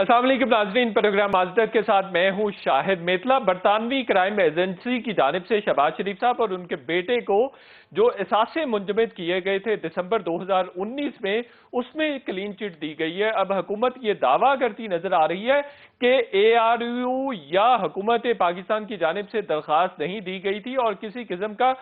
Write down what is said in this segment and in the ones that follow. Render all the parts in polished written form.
अस्सलाम वालेकुम नाज़रीन, प्रोग्राम आज़दर के साथ मैं हूँ शाहिद मेतला। बरतानवी क्राइम एजेंसी की जानिब से शहबाज शरीफ साहब और उनके बेटे को जो असासे मुंजमद किए गए थे दिसंबर 2019 में, उसमें क्लीन चिट दी गई है। अब हुकूमत ये दावा करती नजर आ रही है कि ARU या हुकूमत पाकिस्तान की जानिब से दरख्वास्त नहीं दी गई थी और किसी किस्म का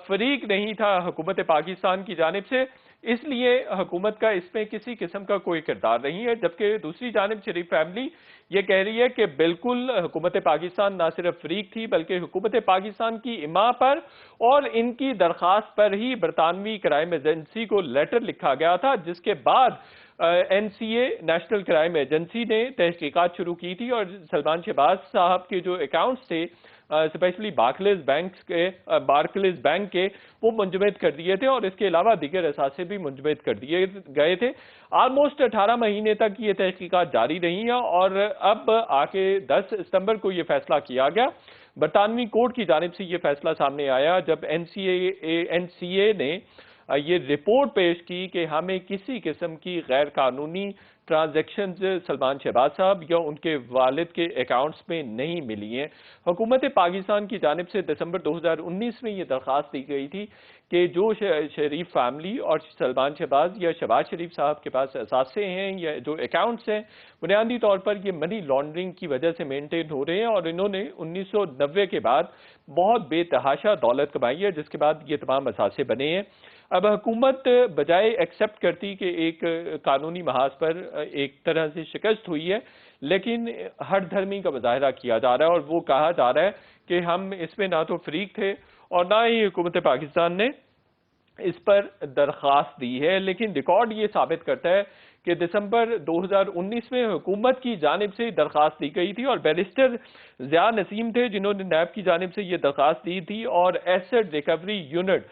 फरीक नहीं था हुकूमत पाकिस्तान की जानिब से, इसलिए हुकूमत का इसमें किसी किस्म का कोई किरदार नहीं है। जबकि दूसरी जानिब शरीफ फैमिली ये कह रही है कि बिल्कुल हुकूमत पाकिस्तान ना सिर्फ फरीक थी बल्कि हुकूमत पाकिस्तान की इमा पर और इनकी दरख्वास्त पर ही बरतानवी क्राइम एजेंसी को लेटर लिखा गया था, जिसके बाद NCA नेशनल क्राइम एजेंसी ने तहकीकात शुरू की थी और सलमान शहबाज साहब के जो अकाउंट्स थे स्पेशली बार्कलेज बैंक के वो मुंजमद कर दिए थे और इसके अलावा दीगर असासे भी मुंजमद कर दिए गए थे। ऑलमोस्ट 18 महीने तक ये तहकीकात जारी रही हैं और अब आके 10 सितंबर को ये फैसला किया गया। बरतानवी कोर्ट की जानिब से ये फैसला सामने आया जब NCA ने ये रिपोर्ट पेश की कि हमें किसी किस्म की गैर कानूनी ट्रांजैक्शन सलमान शहबाज साहब या उनके वालिद के अकाउंट्स में नहीं मिली हैं। हुकूमत पाकिस्तान की जानिब से दिसंबर 2019 में ये दरख्वास्त दी गई थी कि जो शरीफ फैमिली और सलमान शहबाज या शहबाज शरीफ साहब के पास असासे हैं या जो अकाउंट्स हैं, बुनियादी तौर पर ये मनी लॉन्ड्रिंग की वजह से मेंटेन हो रहे हैं और इन्होंने 1990 के बाद बहुत बेतहाशा दौलत कमाई है, जिसके बाद ये तमाम असासे बने हैं। अब हुकूमत बजाय एक्सेप्ट करती कि एक कानूनी महाज पर एक तरह से शिकस्त हुई है, लेकिन हर धर्मी का मुजाहरा किया जा रहा है और वो कहा जा रहा है कि हम इसमें ना तो फरीक थे और ना ही हुकूमत पाकिस्तान ने इस पर दरख्वास्त दी है। लेकिन रिकॉर्ड ये साबित करता है कि दिसंबर 2019 में हुकूमत की जानिब से दरख्वास्त दी गई थी और बैरिस्टर ज़िया नसीम थे जिन्होंने नैब की जानिब से ये दरख्वास्त दी थी और एसेट रिकवरी यूनिट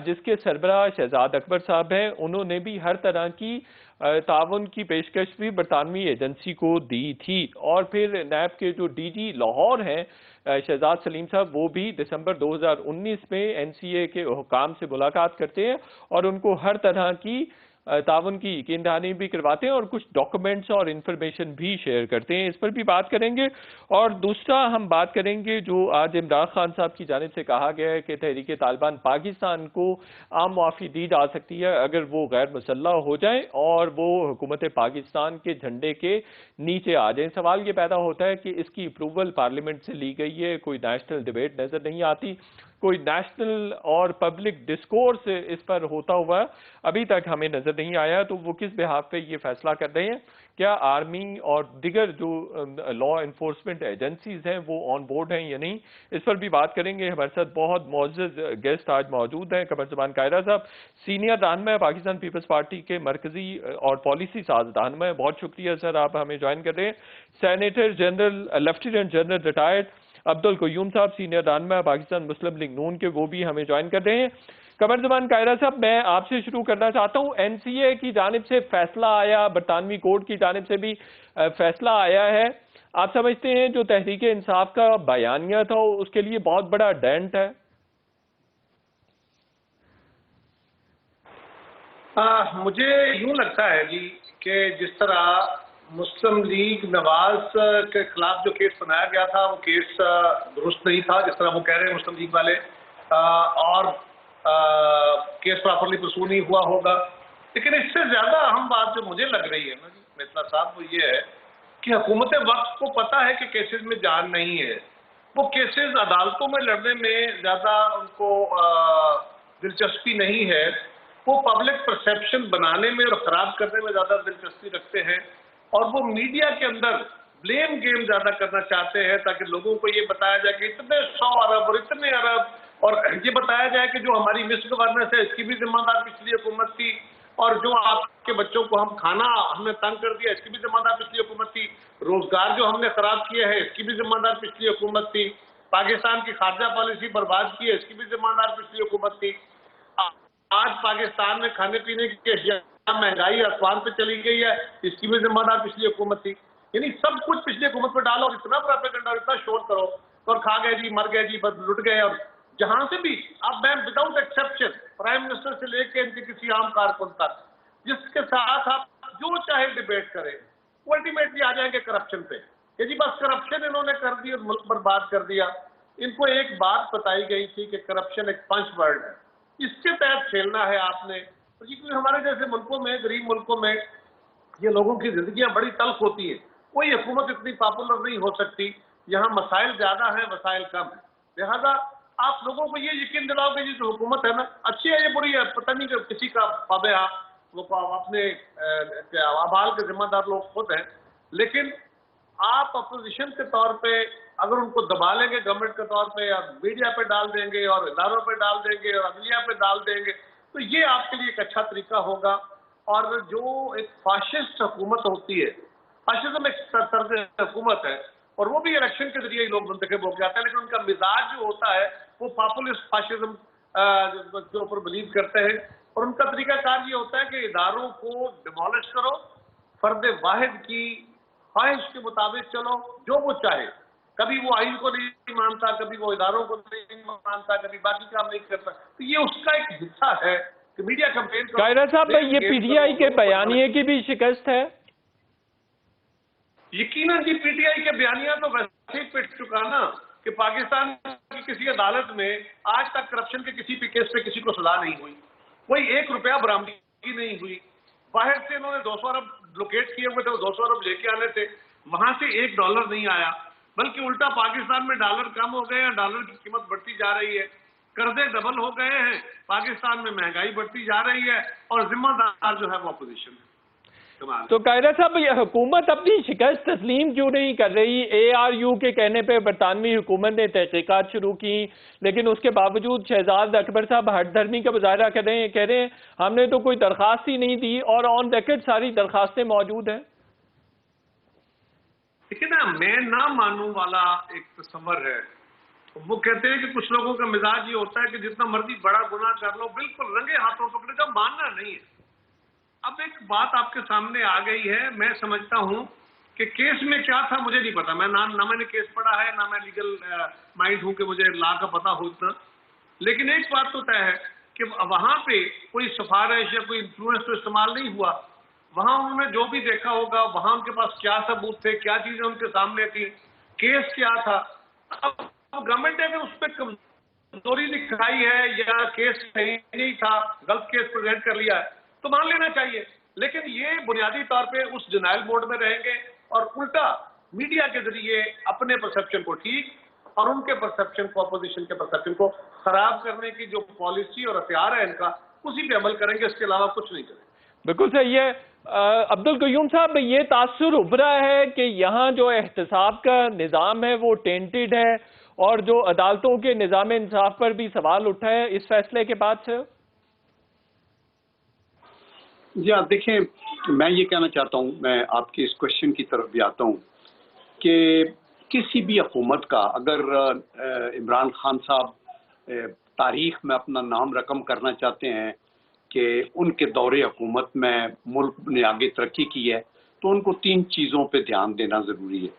जिसके सरबराह शहजाद अकबर साहब हैं, उन्होंने भी हर तरह की ताउन की पेशकश भी बरतानवी एजेंसी को दी थी। और फिर नैब के जो DG लाहौर हैं शहजाद सलीम साहब, वो भी दिसंबर 2019 में NCA के हुकाम से मुलाकात करते हैं और उनको हर तरह की ताउन की यकीन दहानी भी करवाते हैं और कुछ डॉक्यूमेंट्स और इंफॉर्मेशन भी शेयर करते हैं। इस पर भी बात करेंगे। और दूसरा हम बात करेंगे जो आज इमरान खान साहब की जानिब से कहा गया है कि तहरीक तालिबान पाकिस्तान को आम माफ़ी दी जा सकती है अगर वो गैर मुसल्लह हो जाए और वो हुकूमत पाकिस्तान के झंडे के नीचे आ जाए। सवाल ये पैदा होता है कि इसकी अप्रूवल पार्लियामेंट से ली गई है, कोई नेशनल डिबेट नजर नहीं आती, कोई नेशनल और पब्लिक डिस्कोर्स इस पर होता हुआ अभी तक हमें नजर नहीं आया। तो वो किस बिहाफ पे ये फैसला कर रहे हैं, क्या आर्मी और दिगर जो लॉ एनफोर्समेंट एजेंसीज हैं वो ऑन बोर्ड हैं या नहीं, इस पर भी बात करेंगे। हमारे साथ बहुत मोअज़्ज़ज़ गेस्ट आज मौजूद हैं। कमरज़मान कायरा साहब सीनियर रहनुमा पाकिस्तान पीपल्स पार्टी के मरकजी और पॉलिसी साज रहनुमा है, बहुत शुक्रिया सर आप हमें ज्वाइन कर रहे हैं। Senator general lieutenant general retired Abdul Qayyum साहब सीनियर रहनुमा पाकिस्तान मुस्लिम लीग नून के, वो भी हमें ज्वाइन कर रहे हैं। कमरज़मान कायरा साहब, मैं आपसे शुरू करना चाहता हूं। NCA की जानिब से फैसला आया, बरतानवी कोर्ट की जानिब से भी फैसला आया है, आप समझते हैं जो तहरीक इंसाफ का बयानिया था उसके लिए बहुत बड़ा डेंट है? मुझे यूं लगता है जी कि जिस तरह मुस्लिम लीग नवाज के खिलाफ जो केस बनाया गया था वो केस दुरुस्त नहीं था, जिस तरह वो कह रहे हैं मुस्लिम लीग वाले, और केस प्रॉपरली परसू नहीं हुआ होगा। लेकिन इससे ज्यादा अहम बात जो मुझे लग रही है ना जी मेतला साहब, वो ये है कि हुकूमत वक्त को पता है कि केसेस में जान नहीं है, वो केसेस अदालतों में लड़ने में ज्यादा उनको दिलचस्पी नहीं है, वो पब्लिक परसेप्शन बनाने में और खराब करने में ज्यादा दिलचस्पी रखते हैं और वो मीडिया के अंदर ब्लेम गेम ज्यादा करना चाहते हैं ताकि लोगों को ये बताया जाए कि इतने 100 अरब और इतने अरब, और ये बताया जाए कि जो हमारी मिस गवर्नेंस है इसकी भी जिम्मेदार पिछली हुकूमत थी, और जो आपके बच्चों को हम खाना हमने तंग कर दिया इसकी भी जिम्मेदार पिछली हुकूमत थी, रोजगार जो हमने खराब किया है इसकी भी जिम्मेदार पिछली हुकूमत थी, पाकिस्तान की खारजा पॉलिसी बर्बाद की है इसकी भी जिम्मेदार पिछली हुकूमत थी, आज पाकिस्तान में खाने पीने की अशिया महंगाई आसमान पे चली गई है इसकी भी जिम्मेदार पिछली हुकूमत थी। यानी सब कुछ पिछली हुकूमत पे डालो और इतना प्रोपेगेंडा और इतना शोर करो और खा गए जी, मर गए जी, बस लुट गए। और जहां से भी अब मैं विदाउट एक्सेप्शन प्राइम मिनिस्टर से लेके इनके किसी आम कारकुन तक जिसके साथ आप जो चाहे डिबेट करें وہ الٹیمیٹلی آ جائیں گے کرپشن پہ کہ جی بس کرپشن انہوں نے کر دی اور ملک برباد کر دیا. ان کو ایک بات بتائی گئی تھی کہ کرپشن ایک پنچ ورڈ ہے, اس کے تحت کھیلنا ہے آپ نے. کیونکہ ہمارے جیسے ملکوں میں, غریب ملکوں میں یہ لوگوں کی زندگیاں بڑی تلخ ہوتی ہیں. کوئی حکومت اتنی پاپولر نہیں ہو سکتی, یہاں مسائل زیادہ ہیں, وسائل کم ہیں. لہذا آپ لوگوں کو یہ یقین دلاؤ کہ یہ جو حکومت ہے نا, اچھی ہے, یہ بری ہے, پتہ نہیں کہ کسی کا پاب ہے, وہ اپنے اعمال کے ذمہ دار لوگ خود ہیں. لیکن آپ اپوزیشن کے طور پہ اگر ان کو دبا لیں گے گورنمنٹ کے طور پہ, یا میڈیا پہ ڈال دیں گے اور اداروں پہ ڈال دیں گے اور عدلیہ پہ ڈال دیں گے, تو یہ آپ کے لیے ایک اچھا طریقہ ہوگا. اور جو ایک فاشسٹ حکومت ہوتی ہے, فاشزم ایک طرز حکومت ہے, اور وہ بھی الیکشن کے ذریعے ہی لوگ منتخب ہو کے آتے ہیں, لیکن ان کا مزاج جو ہوتا ہے وہ پاپولسٹ فاشزم کے اوپر بلیو کرتے ہیں. اور ان کا طریقہ کار یہ ہوتا ہے کہ اداروں کو ڈیمولش کرو, فرد واحد کی خواہش کے مطابق چلو, جو وہ چاہے. کبھی وہ آئین کو نہیں مانتا, کبھی وہ اداروں کو نہیں مانتا, کبھی باقی کام نہیں کرتا. تو یہ اس کا ایک حصہ ہے کہ میڈیا کمپین. قاہرہ صاحب, یہ پی ٹی آئی کے بیانیے کی بھی شکست ہے. یقیناً جی, پی ٹی آئی کے بیانیہ تو ویسے ہی پٹ چکا نا کہ پاکستان کی کسی عدالت میں آج تک کرپشن کے کسی بھی کیس پہ کسی کو سزا نہیں ہوئی, کوئی 1 روپیہ برآمدگی نہیں ہوئی. باہر سے انہوں نے 200 ارب لوکیٹ کیے ہوئے تھے, وہ 200 ارب لے کے آنے تھے, وہاں سے $1 نہیں آیا, بلکہ الٹا پاکستان میں ڈالر کم ہو گئے ہیں, ڈالر کی قیمت بڑھتی جا رہی ہے, قرضے ڈبل ہو گئے ہیں, پاکستان میں مہنگائی بڑھتی جا رہی ہے, اور ذمہ دار جو ہے وہ اپوزیشن ہے. تو قاہرہ صاحب, یہ حکومت اپنی شکست تسلیم کیوں نہیں کر رہی؟ ARU کے کہنے پہ برطانوی حکومت نے تحقیقات شروع کی, لیکن اس کے باوجود شہزاد اکبر صاحب ہٹ دھرمی کا مظاہرہ کر رہے ہیں, کہہ رہے ہیں ہم نے تو کوئی درخواست ہی نہیں دی, اور آن ریکارڈ ساری درخواستیں موجود ہیں. دیکھیں نا, میں نہ مانوں والا ایک تصور ہے. وہ کہتے ہیں کہ کچھ لوگوں کا مزاج یہ ہوتا ہے کہ جتنا مرضی بڑا گناہ کر لو, بالکل رنگے ہاتھوں پکڑے جا, ماننا نہیں ہے. اب ایک بات آپ کے سامنے آ گئی ہے, میں سمجھتا ہوں کہ کیس میں کیا تھا مجھے نہیں پتا, نہ میں نے کیس پڑھا ہے, نہ میں لیگل مائنڈ ہوں کہ مجھے لا کا پتا ہو اتنا. لیکن ایک بات تو طے ہے کہ وہاں پہ کوئی سفارش یا کوئی انفلوئنس تو استعمال نہیں ہوا. وہاں انہوں نے جو بھی دیکھا ہوگا, وہاں ان کے پاس کیا ثبوت تھے, کیا چیزیں ان کے سامنے تھی, کیس کیا تھا. اب گورنمنٹ نے اگر اس پہ کمزوری دکھائی ہے یا کیس صحیح نہیں تھا, غلط کیس پریزنٹ کر لیا ہے, تو مان لینا چاہیے. لیکن یہ بنیادی طور پہ اس ڈینائل موڈ میں رہیں گے, اور الٹا میڈیا کے ذریعے اپنے پرسپشن کو ٹھیک اور ان کے پرسپشن کو, اپوزیشن کے پرسپشن کو خراب کرنے کی جو پالیسی اور ہتھیار ہے ان کا, اسی پہ عمل کریں گے, اس کے علاوہ کچھ نہیں کریں گے. بالکل صحیح ہے. عبدالقیوم صاحب, یہ تاثر ابھرا ہے کہ یہاں جو احتساب کا نظام ہے وہ ٹینٹڈ ہے, اور جو عدالتوں کے نظام انصاف پر بھی سوال اٹھا ہے اس فیصلے کے بعد سے. جی آپ دیکھیں, میں یہ کہنا چاہتا ہوں, میں آپ کی اس کوشچن کی طرف بھی آتا ہوں کہ کسی بھی حکومت کا اگر عمران خان صاحب تاریخ میں اپنا نام رقم کرنا چاہتے ہیں کہ ان کے دور حکومت میں ملک نے آگے ترقی کی ہے, تو ان کو 3 چیزوں پہ دھیان دینا ضروری ہے.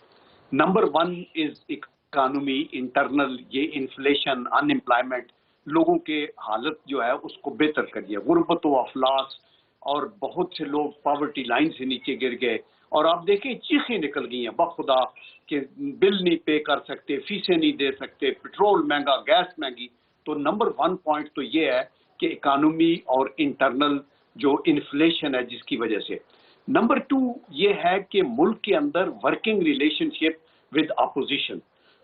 نمبر 1 از اکانومی, انٹرنل, یہ انفلیشن, ان امپلائمنٹ, لوگوں کے حالت جو ہے اس کو بہتر کریے. غربت و افلاس, اور بہت سے لوگ پاورٹی لائن سے نیچے گر گئے, اور آپ دیکھیں چیخیں نکل گئی ہیں بخدا کہ بل نہیں پے کر سکتے, فیسیں نہیں دے سکتے, پیٹرول مہنگا, گیس مہنگی. تو نمبر 1 پوائنٹ تو یہ ہے کہ اکانومی اور انٹرنل جو انفلیشن ہے جس کی وجہ سے. نمبر 2 یہ ہے کہ ملک کے اندر working relationship with opposition.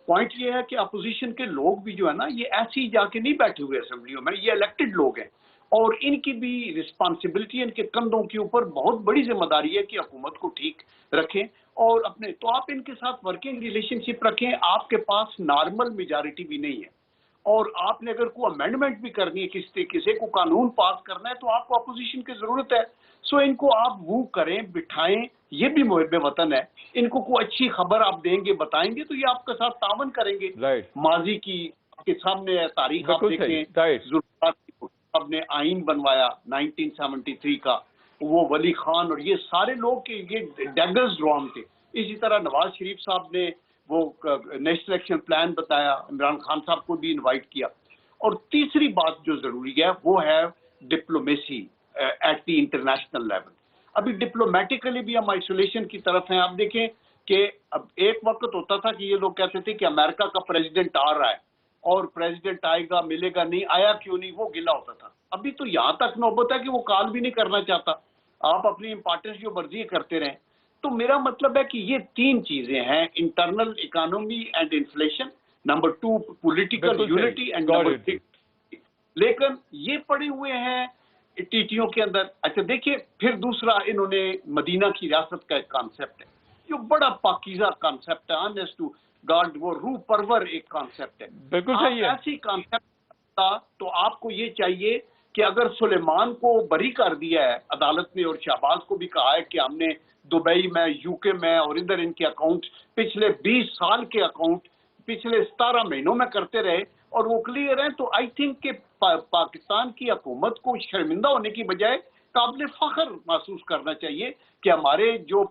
Point یہ ہے کہ اپوزیشن کے لوگ بھی جو ہے نا, یہ ایسے ہی جا کے نہیں بیٹھے ہوئے اسمبلیوں میں, یہ الیکٹڈ لوگ ہیں, اور ان کی بھی رسپانسبلٹی, ان کے کندھوں کے اوپر بہت بڑی ذمہ داری ہے کہ حکومت کو ٹھیک رکھیں. اور اپنے تو آپ ان کے ساتھ ورکنگ ریلیشن شپ رکھیں. آپ کے پاس نارمل میجارٹی بھی نہیں ہے, اور آپ نے اگر کوئی امینڈمنٹ بھی کرنی ہے, کسی کو قانون پاس کرنا ہے, تو آپ کو اپوزیشن کی ضرورت ہے. سو ان کو آپ موو کریں, بٹھائیں, یہ بھی محب وطن ہے. ان کو کوئی اچھی خبر آپ دیں گے, بتائیں گے, تو یہ آپ کے ساتھ تعاون کریں گے. ماضی کی آپ کے سامنے ہے تاریخ, آپ دیکھیں اب نے آئین بنوایا 1973 کا, وہ ولی خان اور یہ سارے لوگ یہ ڈیگرز ڈرام تھے. اسی طرح نواز شریف صاحب نے وہ نیشنل ایکشن پلان بتایا, عمران خان صاحب کو بھی انوائٹ کیا. اور تیسری بات جو ضروری ہے وہ ہے diplomacy at the international level. ابھی ڈپلومیٹیکلی بھی ہم آئسولیشن کی طرف ہیں. آپ دیکھیں کہ اب ایک وقت ہوتا تھا کہ یہ لوگ کہتے تھے کہ امریکہ کا پریزیڈنٹ آ رہا ہے اور پریزیڈنٹ آئے گا ملے گا, نہیں آیا کیوں نہیں, وہ گلا ہوتا تھا. ابھی تو یہاں تک نوبت ہے کہ وہ کال بھی نہیں کرنا چاہتا. آپ اپنی امپورٹنس جو مرضی کرتے رہیں. تو میرا مطلب ہے کہ یہ تین چیزیں ہیں, internal economy and inflation, number 2 political unity, and number 3. لیکن یہ پڑے ہوئے ہیں ٹیٹیوں کے اندر. اچھا دیکھیے, پھر دوسرا انہوں نے مدینہ کی ریاست کا ایک کانسیپٹ ہے جو بڑا پاکیزہ کانسیپٹ ہے, آنیسٹ ٹو گاڈ, وہ روح پرور ایک کانسیپٹ ہے. بالکل صحیح ہے. ایسی کانسیپٹ تو آپ کو یہ چاہیے کہ اگر سلیمان کو بری کر دیا ہے عدالت نے, اور شہباز کو بھی کہا ہے کہ ہم نے دبئی میں, یو کے میں اور ادھر ان کے اکاؤنٹ پچھلے 20 سال کے اکاؤنٹ پچھلے 17 مہینوں میں کرتے رہے اور وہ کلیئر ہیں, تو آئی تھنک کہ پاکستان کی حکومت کو شرمندہ ہونے کی بجائے قابل فخر محسوس کرنا چاہیے کہ ہمارے جو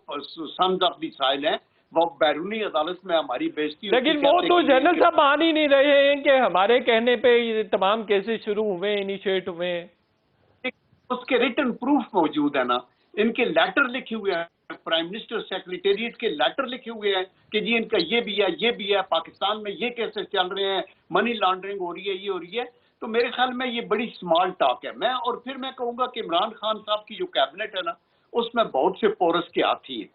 سنز آف دی سائل ہیں وہ بیرونی عدالت میں ہماری بےزتی. لیکن وہ تو جنرل صاحب مان ہی نہیں رہے ہیں کہ ہمارے کہنے پہ یہ تمام کیسز شروع ہوئے, انیشیٹ ہوئے ہیں. اس کے ریٹن پروف موجود ہے نا, ان کے لیٹر لکھے ہوئے ہیں, پرائم منسٹر سیکریٹریٹ کے لیٹر لکھے ہوئے ہیں کہ جی ان کا یہ بھی ہے, یہ بھی ہے, پاکستان میں یہ کیسز چل رہے ہیں, منی لانڈرنگ ہو رہی ہے, یہ ہو رہی ہے. تو میرے خیال میں یہ بڑی اسمال ٹاک ہے. میں اور پھر میں کہوں گا کہ عمران خان صاحب کی جو کیبنٹ ہے نا, اس میں بہت سے پورس کے ہاتھی ہیں.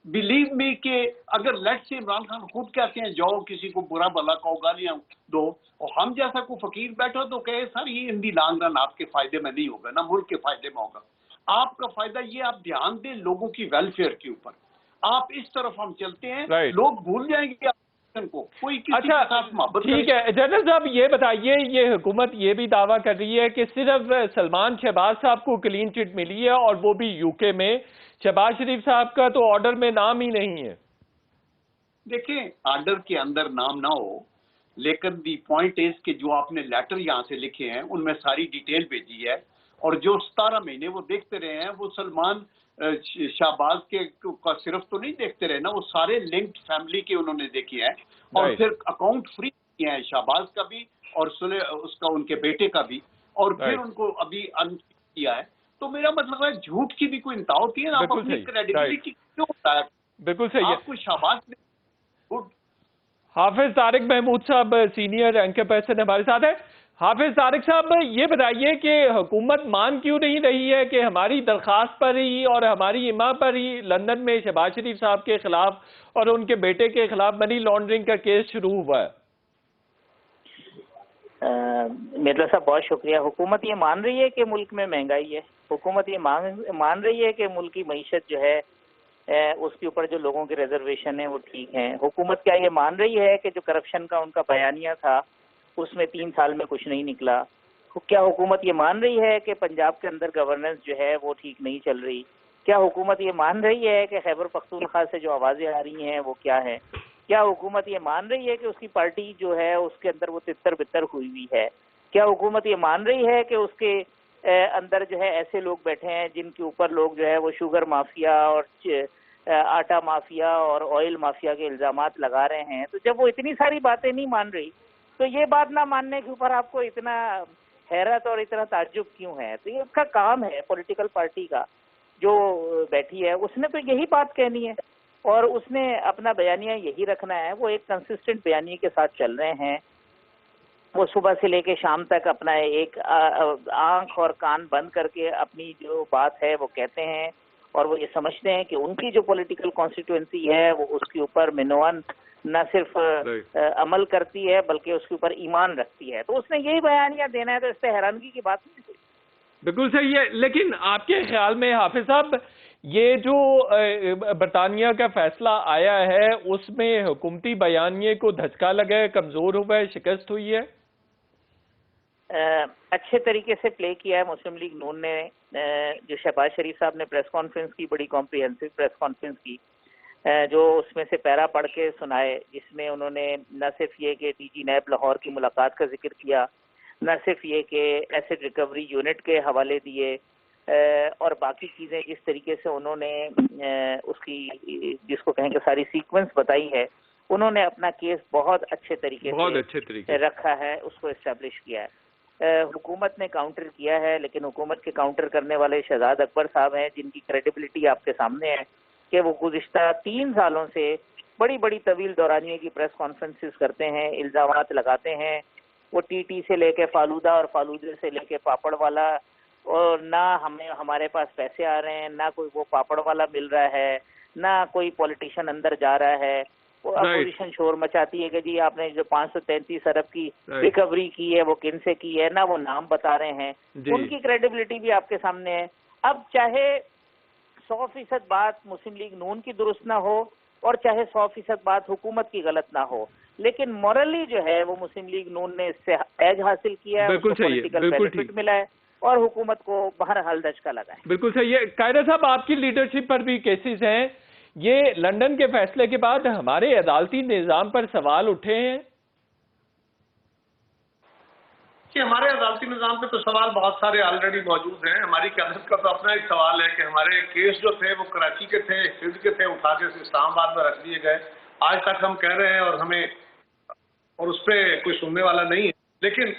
بلیو می کہ اگر لیٹ سے عمران خان خود کہتے ہیں جاؤ کسی کو برا بھلا کہو, گالیاں دو, اور ہم جیسا کوئی فقیر بیٹھا تو کہے سر یہ ان دی لانگ رن آپ کے فائدے میں نہیں ہوگا, نہ ملک کے فائدے میں ہوگا. آپ کا فائدہ یہ, آپ دھیان دیں لوگوں کی ویلفیئر کے اوپر. آپ اس طرف ہم چلتے ہیں, لوگ بھول جائیں گے کو, کوئی کسی کے ساتھ محبت. ٹھیک ہے جنرل صاحب, یہ بتائیے, یہ حکومت یہ بھی دعویٰ کر رہی ہے کہ صرف سلمان شہباز صاحب کو کلین چٹ ملی ہے اور وہ بھی یو کے میں. شہباز شریف صاحب کا تو آرڈر میں نام ہی نہیں ہے. دیکھیں آرڈر کے اندر نام نہ ہو, لیکن دی پوائنٹ از کہ جو آپ نے لیٹر یہاں سے لکھے ہیں ان میں ساری ڈیٹیل بھیجی ہے, اور جو 17 مہینے وہ دیکھتے رہے ہیں, وہ سلمان شہباز کے کا صرف تو نہیں دیکھتے رہے نا, وہ سارے لنکڈ فیملی کے انہوں نے دیکھے ہیں, اور پھر اکاؤنٹ فری کیا ہے شہباز کا بھی اور اس کا ان کے بیٹے کا بھی, اور پھر ان کو ابھی ان کیا ہے. تو میرا مطلب ہے جھوٹ کی بھی کوئی انتہا ہوتی ہے نا, آپ اپنی کریڈیبلٹی کیوں ہوتا ہے. بالکل صحیح ہے. آپ کو شہباز حافظ طارق محمود صاحب سینئر اینکر پرسن ہمارے ساتھ ہیں. حافظ طارق صاحب, یہ بتائیے کہ حکومت مان کیوں نہیں رہی ہے کہ ہماری درخواست پر ہی اور ہماری اما پر ہی لندن میں شہباز شریف صاحب کے خلاف اور ان کے بیٹے کے خلاف منی لانڈرنگ کا کیس شروع ہوا ہے؟ مرزا صاحب بہت شکریہ. حکومت یہ مان رہی ہے کہ ملک میں مہنگائی ہے, حکومت یہ مان رہی ہے کہ ملک کی معیشت جو ہے اس کے اوپر جو لوگوں کے ریزرویشن ہیں وہ ٹھیک ہیں. حکومت کیا یہ مان رہی ہے کہ جو کرپشن کا ان کا بیانیہ تھا اس میں 3 سال میں کچھ نہیں نکلا؟ کیا حکومت یہ مان رہی ہے کہ پنجاب کے اندر گورننس جو ہے وہ ٹھیک نہیں چل رہی؟ کیا حکومت یہ مان رہی ہے کہ خیبر پختونخوا سے جو آوازیں آ رہی ہیں وہ کیا ہیں؟ کیا حکومت یہ مان رہی ہے کہ اس کی پارٹی جو ہے اس کے اندر وہ تتر بتر ہوئی ہے؟ کیا حکومت یہ مان رہی ہے کہ اس کے اندر جو ہے ایسے لوگ بیٹھے ہیں جن کے اوپر لوگ جو ہے وہ شوگر مافیا اور آٹا مافیا اور آئل مافیا کے الزامات لگا رہے ہیں؟ تو جب وہ اتنی ساری باتیں نہیں مان رہی تو یہ بات نہ ماننے کے اوپر آپ کو اتنا حیرت اور اتنا تعجب کیوں ہے؟ تو یہ اس کا کام ہے پولیٹیکل پارٹی کا جو بیٹھی ہے, اس نے تو یہی بات کہنی ہے اور اس نے اپنا بیانیہ یہی رکھنا ہے. وہ ایک کنسسٹنٹ بیانیے کے ساتھ چل رہے ہیں. وہ صبح سے لے کے شام تک اپنا ایک آنکھ اور کان بند کر کے اپنی جو بات ہے وہ کہتے ہیں, اور وہ یہ سمجھتے ہیں کہ ان کی جو پولیٹیکل کانسٹیٹوئنسی ہے وہ اس کے اوپر منوان نہ صرف عمل کرتی ہے بلکہ اس کے اوپر ایمان رکھتی ہے. تو اس نے یہی بیانیہ دینا ہے, تو اس سے حیرانگی کی بات نہیں. بالکل صحیح ہے. لیکن آپ کے خیال میں حافظ صاحب یہ جو برطانیہ کا فیصلہ آیا ہے اس میں حکومتی بیانیے کو دھچکا لگا ہے, کمزور ہوا ہے, شکست ہوئی ہے؟ اچھے طریقے سے پلے کیا ہے مسلم لیگ نون نے. جو شہباز شریف صاحب نے پریس کانفرنس کی, بڑی کمپریہنسو پریس کانفرنس کی, جو اس میں سے پیرا پڑھ کے سنائے, جس میں انہوں نے نہ صرف یہ کہ ڈی جی نیب لاہور کی ملاقات کا ذکر کیا, نہ صرف یہ کہ ایسڈ ریکوری یونٹ کے حوالے دیے, اور باقی چیزیں جس طریقے سے انہوں نے اس کی جس کو کہیں کہ ساری سیکوینس بتائی ہے, انہوں نے اپنا کیس بہت اچھے طریقے سے رکھا ہے, اس کو اسٹیبلش کیا ہے. हुकूमत ने काउंटर किया है, लेकिन हुकूमत के काउंटर करने वाले शहजाद अकबर साहब हैं, जिनकी क्रेडिबिलिटी आपके सामने है कि वो गुज़िश्ता 3 सालों से बड़ी बड़ी तवील दौरानिए की प्रेस कॉन्फ्रेंसेस करते हैं, इल्ज़ामात लगाते हैं। वो टीटी से लेके फालूदा और फालूदे से लेके पापड़ वाला, और ना हमारे पास पैसे आ रहे हैं, ना कोई वो पापड़ वाला मिल रहा है, ना कोई पॉलिटिशियन अंदर जा रहा है। वो अपोजिशन शोर मचाती है कि जी आपने जो 533 अरब की रिकवरी की है वो किन से की है, ना वो नाम बता रहे हैं। उनकी क्रेडिबिलिटी भी आपके सामने है। अब चाहे 100% बात मुस्लिम लीग नून की दुरुस्त ना हो और चाहे 100% बात हुकूमत की गलत ना हो, लेकिन मॉरली जो है वो मुस्लिम लीग नून ने इससे एज हासिल किया है, उसको पॉलिटिकल बेनिफिट मिला है और हुकूमत को बहरहाल धचका लगा है। बिल्कुल सही है। कायरा साहब, आपकी लीडरशिप पर भी केसेस हैं। ये लंदन के फैसले के बाद हमारे अदालती निज़ाम पर सवाल उठे हैं कि हमारे अदालती निज़ाम पे तो सवाल बहुत सारे ऑलरेडी मौजूद हैं। हमारी क्यादत का तो अपना एक सवाल है कि हमारे केस जो थे वो कराची के थे, सिंध के थे, उठा के इस्लामाबाद में रख दिए गए। आज तक हम कह रहे हैं और उस पर कोई सुनने वाला नहीं है। लेकिन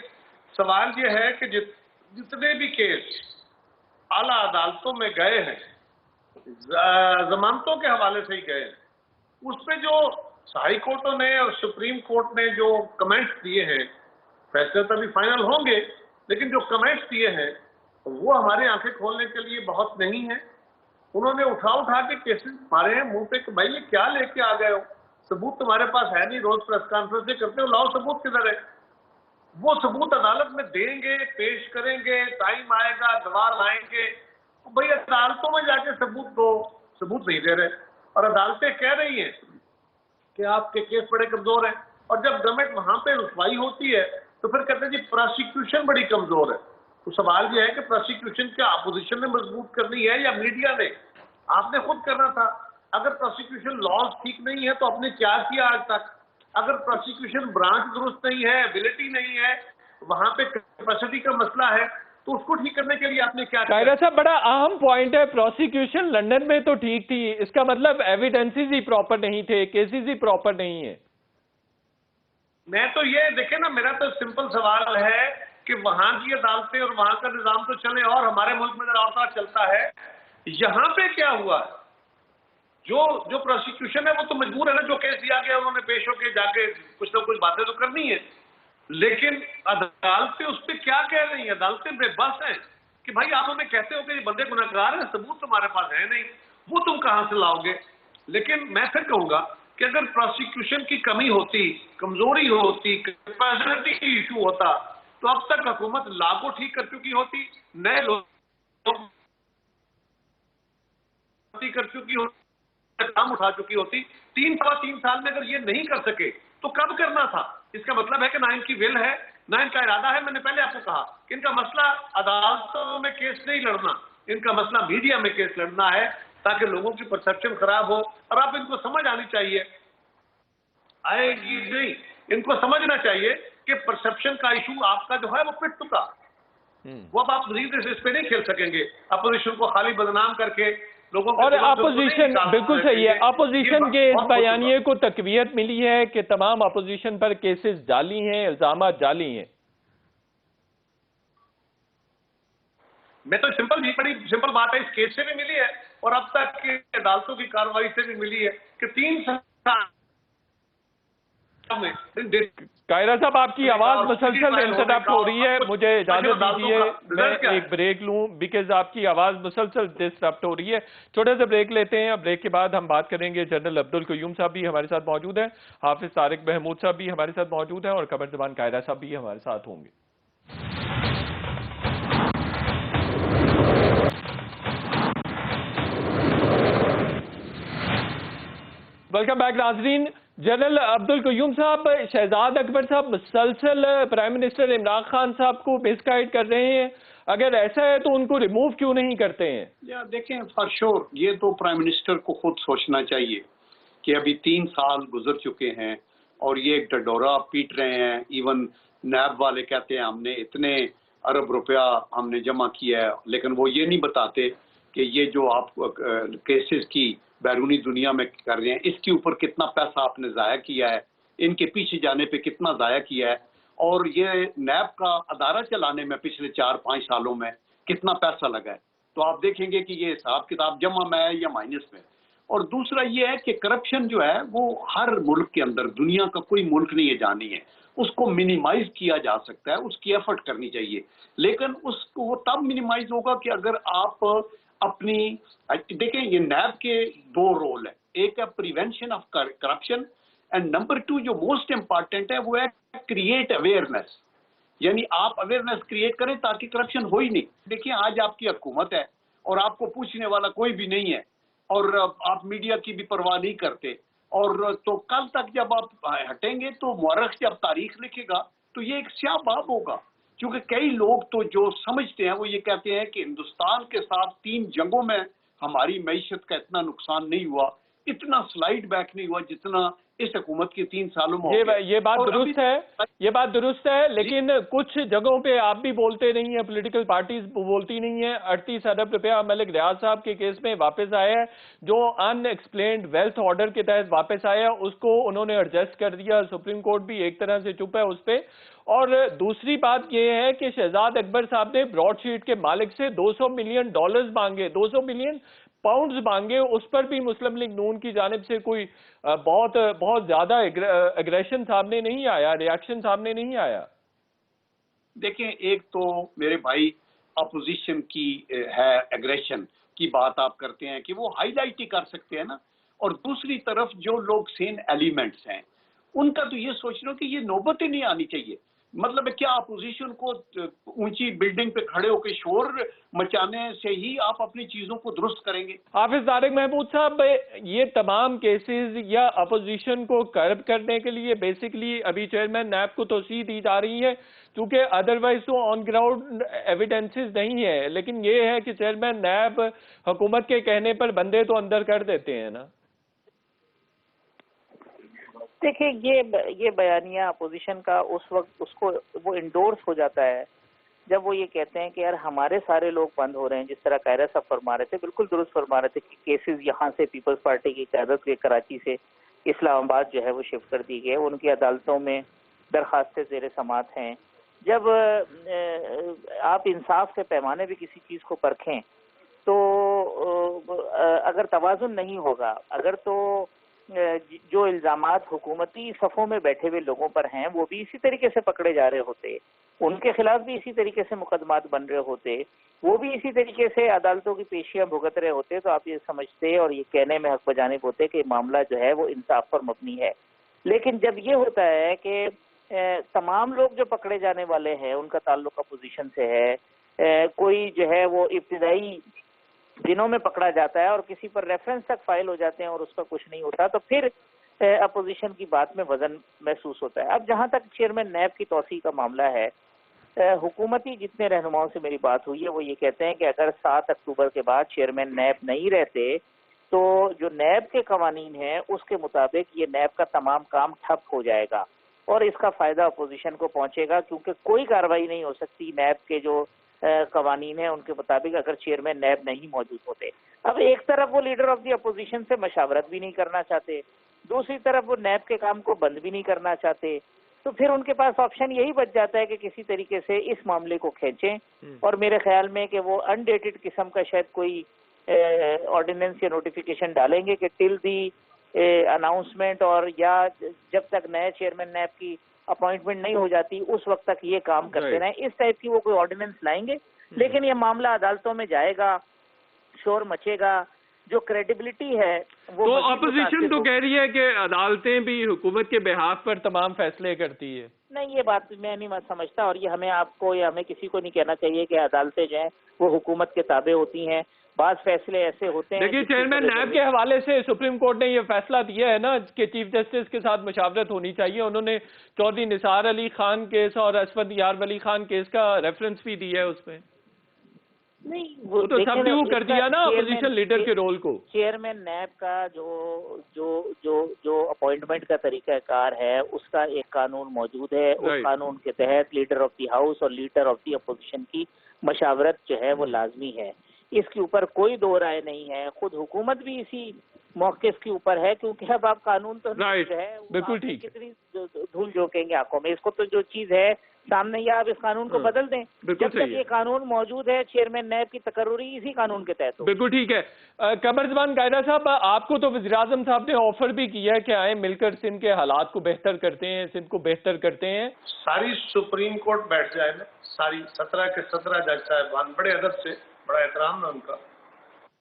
सवाल ये है कि जितने भी केस आला अदालतों में गए हैं, जमानतों के हवाले से ही गए हैं, उस पर जो हाई कोर्टों ने और सुप्रीम कोर्ट ने जो कमेंट्स दिए हैं, फैसले तो अभी फाइनल होंगे, लेकिन जो कमेंट्स दिए हैं वो हमारी आंखें खोलने के लिए बहुत नहीं है। उन्होंने उठा के केसेस मारे हैं मुंह पे कि भाई ये क्या लेके आ गए हो, सबूत तुम्हारे पास है नहीं, रोज प्रेस कॉन्फ्रेंस करते हो, लाओ सबूत किधर है। वो सबूत अदालत में देंगे, पेश करेंगे, टाइम आएगा, गवाह लाएंगे। भाई अदालतों में जाके सबूत दो, सबूत नहीं दे रहे और अदालतें कह रही हैं कि आपके केस बड़े कमजोर हैं, और जब गवर्नमेंट वहां पे रुसवाई होती है तो फिर कहते हैं जी प्रोसिक्यूशन बड़ी कमजोर है। तो सवाल यह है कि प्रोसिक्यूशन क्या अपोजिशन ने मजबूत करनी है या मीडिया ने? आपने खुद करना था। अगर प्रोसिक्यूशन लॉज ठीक नहीं है तो आपने क्या किया आज तक? अगर प्रोसिक्यूशन ब्रांच दुरुस्त नहीं है, एबिलिटी नहीं है, वहां पे कैपेसिटी का मसला है, तो उसको ठीक करने के लिए आपने क्या किया? कायरा साहब, बड़ा अहम पॉइंट है। प्रोसिक्यूशन लंदन में तो ठीक थी, इसका मतलब एविडेंसेस ही प्रॉपर नहीं थे, केसेस ही प्रॉपर नहीं है। मैं तो ये देखे ना, मेरा तो सिंपल सवाल है कि वहां की अदालतें और वहां का निजाम तो चले और हमारे मुल्क में जरा चलता है, यहाँ पे क्या हुआ? जो प्रोसिक्यूशन है वो तो मजबूर है ना, जो केस दिया गया उन्होंने पेश होके जाके कुछ ना कुछ बातें तो करनी है, लेकिन अदालतें उस पर क्या कह रही हैं? अदालतें बेबस हैं कि भाई आप हमें कहते हो कि ये बंदे गुनहगार हैं, सबूत तुम्हारे पास है नहीं, वो तुम कहां से लाओगे? लेकिन मैं फिर कहूंगा कि अगर प्रोसिक्यूशन की कमी होती, कमजोरी होती, कैपेसिटी इशू होता, तो अब तक हुकूमत लॉ को ठीक कर चुकी होती, नए लोग कर चुकी होती, काम उठा चुकी होती। 3 साल में अगर ये नहीं कर सके तो कब करना था? इसका मतलब है कि ना इनकी विल है, ना इनका इरादा है। मैंने पहले आपको कहा कि इनका मसला अदालतों में केस नहीं लड़ना, इनका मसला मीडिया में केस लड़ना है, ताकि लोगों की परसेप्शन खराब हो। और आप इनको समझ आनी चाहिए, आएगी नहीं, इनको समझना चाहिए कि परसेप्शन का इशू आपका जो है वो पिट चुका। वो अब आप मजीद इस पे नहीं खेल सकेंगे, अपोजिशन को खाली बदनाम करके लोगों को। और अपोजिशन, बिल्कुल सही है, अपोजिशन के इस बयानिए को तकवीयत मिली है कि तमाम अपोजिशन पर केसेस जाली हैं, इल्जामात जाली हैं। मैं तो बड़ी सिंपल बात है, इस केस से भी मिली है और अब तक की अदालतों की कार्रवाई से भी मिली है कि 3 साल में। कायरा साहब, आपकी आवाज मुसलसल इंटरप्ट हो रही है, मुझे इजाजत दीजिए मैं एक ब्रेक लूं, बिकॉज आपकी आवाज मुसलसल डिस्टर्ब हो रही है। छोटे से ब्रेक लेते हैं, ब्रेक के बाद हम बात करेंगे। जनरल अब्दुल क़य्यूम साहब भी हमारे साथ मौजूद हैं, हाफिज तारिक महमूद साहब भी हमारे साथ मौजूद हैं और कमर ज़बान कायरा साहब भी हमारे साथ होंगे। वेलकम बैक नाजरीन। जनरल अब्दुल क़य्यूम साहब, शहजाद अकबर साहब मुसलसल प्राइम मिनिस्टर इमरान खान साहब को मिसगाइड कर रहे हैं, अगर ऐसा है तो उनको रिमूव क्यों नहीं करते हैं? या देखें, फॉर श्योर ये तो प्राइम मिनिस्टर को खुद सोचना चाहिए कि अभी 3 साल गुजर चुके हैं और ये एक डडोरा पीट रहे हैं। इवन नैब वाले कहते हैं हमने इतने अरब रुपया हमने जमा किया है, लेकिन वो ये नहीं बताते कि ये जो आप केसेस की बैरूनी दुनिया में कर रहे हैं, इसके ऊपर कितना पैसा आपने ज़ाया किया है, इनके पीछे जाने पे कितना ज़ाया किया है, اور یہ نیب کا ادارہ چلانے میں پچھلے 4-5 سالوں میں کتنا پیسہ لگا ہے، تو آپ دیکھیں گے کہ یہ حساب کتاب جمع میں ہے یا مائنس میں۔ اور دوسرا یہ ہے کہ کرپشن جو ہے وہ ہر ملک کے اندر، دنیا کا کوئی ملک نہیں ہے جانی ہے، اس کو منیمائز کیا جا سکتا ہے، اس کی ایفرٹ کرنی چاہیے، لیکن اس کو وہ تب منیمائز ہوگا کہ اگر آپ اپنی، دیکھیں یہ نیب کے 2 رول ہیں، ایک ہے prevention of corruption, and number 2 جو موسٹ امپارٹنٹ ہے وہ ہے کریٹ اویئرنیس، یعنی آپ اویئرنیس کریٹ کریں تاکہ کرپشن ہو ہی نہیں۔ دیکھیں آج آپ کی حکومت ہے اور آپ کو پوچھنے والا کوئی بھی نہیں ہے، اور آپ میڈیا کی بھی پرواہ نہیں کرتے، اور تو کل تک جب آپ ہٹیں گے تو مورخ جب تاریخ لکھے گا تو یہ ایک سیاہ باب ہوگا، کیونکہ کئی لوگ تو جو سمجھتے ہیں وہ یہ کہتے ہیں کہ ہندوستان کے ساتھ 3 جنگوں میں ہماری معیشت کا اتنا نقصان نہیں ہوا، اتنا سلائیڈ بیک نہیں ہوا جتنا اس حکومت کی 3 سالوں میں ہو گیا۔ یہ بات درست ہے، یہ بات درست ہے، لیکن کچھ جگہوں پہ آپ بھی بولتے نہیں ہیں، پولیٹیکل پارٹیز بولتی نہیں ہیں۔ 38 ارب روپیہ ملک ریاض صاحب کے کیس میں واپس آیا ہے، جو ان ایکسپلینڈ ویلتھ آرڈر کے تحت واپس آیا، اس کو انہوں نے ایڈجسٹ کر دیا، سپریم کورٹ بھی ایک طرح سے چپ ہے اس پہ۔ اور دوسری بات یہ ہے کہ شہزاد اکبر صاحب نے براڈ شیٹ کے مالک سے $200 ملین مانگے، 200 ملین پاؤنڈز مانگے، اس پر بھی مسلم لیگ نون کی جانب سے کوئی بہت زیادہ اگریشن سامنے نہیں آیا، ریاکشن سامنے نہیں آیا۔ دیکھیں ایک تو میرے بھائی اپوزیشن کی ہے اگریشن کی بات آپ کرتے ہیں کہ وہ ہائی لائٹ ہی کر سکتے ہیں نا، اور دوسری طرف جو لوگ سین ایلیمنٹس ہیں ان کا تو یہ سوچ رہا ہوں کہ یہ نوبت ہی نہیں آنی چاہیے۔ مطلب ہے کیا اپوزیشن کو اونچی بلڈنگ پہ کھڑے ہو کے شور مچانے سے ہی آپ اپنی چیزوں کو درست کریں گے؟ حافظ طارق محمود صاحب، یہ تمام کیسز یا اپوزیشن کو کرب کرنے کے لیے بیسیکلی ابھی چیئرمین نیب کو توسیع دی جا رہی ہے، کیونکہ ادروائز تو آن گراؤنڈ ایویڈنسز نہیں ہے، لیکن یہ ہے کہ چیئرمین نیب حکومت کے کہنے پر بندے تو اندر کر دیتے ہیں نا۔ دیکھیں یہ بیانیہ اپوزیشن کا اس وقت اس کو وہ انڈورس ہو جاتا ہے جب وہ یہ کہتے ہیں کہ یار ہمارے سارے لوگ بند ہو رہے ہیں، جس طرح قاہرہ صاحب فرما رہے تھے، بالکل درست فرما رہے تھے کہ کیسز یہاں سے پیپلز پارٹی کی قیادت کے کراچی سے اسلام آباد جو ہے وہ شفٹ کر دی گئے، ان کی عدالتوں میں درخواستیں زیر سماعت ہیں۔ جب آپ انصاف کے پیمانے بھی کسی چیز کو پرکھیں تو اگر توازن نہیں ہوگا، اگر تو جو الزامات حکومتی صفوں میں بیٹھے ہوئے لوگوں پر ہیں وہ بھی اسی طریقے سے پکڑے جا رہے ہوتے، ان کے خلاف بھی اسی طریقے سے مقدمات بن رہے ہوتے، وہ بھی اسی طریقے سے عدالتوں کی پیشیاں بھگت رہے ہوتے، تو آپ یہ سمجھتے اور یہ کہنے میں حق بجانب ہوتے کہ معاملہ جو ہے وہ انصاف پر مبنی ہے۔ لیکن جب یہ ہوتا ہے کہ تمام لوگ جو پکڑے جانے والے ہیں ان کا تعلق اپوزیشن سے ہے، کوئی جو ہے وہ ابتدائی دنوں میں پکڑا جاتا ہے اور کسی پر ریفرنس تک فائل ہو جاتے ہیں اور اس پر کچھ نہیں ہوتا، تو پھر اپوزیشن کی بات میں وزن محسوس ہوتا ہے۔ اب جہاں تک چیئرمین نیب کی توسیع کا معاملہ ہے، حکومتی جتنے رہنماؤں سے میری بات ہوئی ہے وہ یہ کہتے ہیں کہ اگر 7 اکتوبر کے بعد چیئرمین نیب نہیں رہتے تو جو نیب کے قوانین ہیں اس کے مطابق یہ نیب کا تمام کام ٹھپ ہو جائے گا اور اس کا فائدہ اپوزیشن کو پہنچے گا، کیونکہ کوئی کارروائی نہیں ہو سکتی نیب کے جو قوانین ہیں ان کے مطابق اگر چیئرمین نیب نہیں موجود ہوتے۔ اب ایک طرف وہ لیڈر آف دی اپوزیشن سے مشاورت بھی نہیں کرنا چاہتے، دوسری طرف وہ نیب کے کام کو بند بھی نہیں کرنا چاہتے، تو پھر ان کے پاس آپشن یہی بچ جاتا ہے کہ کسی طریقے سے اس معاملے کو کھینچیں، اور میرے خیال میں کہ وہ انڈیٹڈ قسم کا شاید کوئی آرڈیننس یا نوٹیفیکیشن ڈالیں گے کہ ٹل دی اناؤنسمنٹ اور یا جب تک نئے چیئرمین نیب کی اپوائنٹمنٹ نہیں ہو جاتی اس وقت تک یہ کام کرتے رہیں، اس ٹائپ کی وہ کوئی آرڈیننس لائیں گے۔ لیکن یہ معاملہ عدالتوں میں جائے گا، شور مچے گا، جو کریڈیبلٹی ہے وہ تو اپوزیشن تو کہہ رہی ہے کہ عدالتیں بھی حکومت کے بہاف پر تمام فیصلے کرتی ہے۔ نہیں، یہ بات میں نہیں سمجھتا، اور یہ ہمیں آپ کو یا ہمیں کسی کو نہیں کہنا چاہیے کہ عدالتیں جو ہیں وہ حکومت کے تابع ہوتی ہیں۔ بعض فیصلے ایسے ہوتے ہیں، لیکن چیئرمین نیب کے حوالے سے سپریم کورٹ نے یہ فیصلہ دیا ہے نا کہ چیف جسٹس کے ساتھ مشاورت ہونی چاہیے، انہوں نے چودھری نثار علی خان کیس اور اسود یار ولی خان کیس کا ریفرنس بھی دیا ہے اس میں۔ نہیں، وہ تو سبڈیو کر دیا نا اپوزیشن لیڈر کے رول کو۔ چیئرمین نیب کا جو اپوائنٹمنٹ کا طریقہ کار ہے اس کا ایک قانون موجود ہے، اس قانون کے تحت لیڈر آف دی ہاؤس اور لیڈر آف دی اپوزیشن کی مشاورت جو ہے وہ لازمی ہے، اس کے اوپر کوئی دو رائے نہیں ہے۔ خود حکومت بھی اسی موقف کے اوپر ہے، کیونکہ اب آپ قانون تو جو ہے بالکل ٹھیک، کتنی धूल झोंकेंगे आंखों में। इसको तो जो चीज है सामने, या आप इस कानून को बदल दें। जब तक ये कानून मौजूद है, चेयरमैन नैब की तकर्रुरी इसी कानून के तहत हो। बिल्कुल ठीक है। कमरजमान कायदा साहब, आपको तो वज़ीर-ए-आज़म साहब ने ऑफर भी किया है कि आए मिलकर सिंध के हालात को बेहतर करते हैं, सिंध को बेहतर करते हैं। सारी सुप्रीम कोर्ट बैठ जाए ना, सारी 17 के 17 जज साहबान, बड़े अदब से, बड़ा एहतराम है उनका।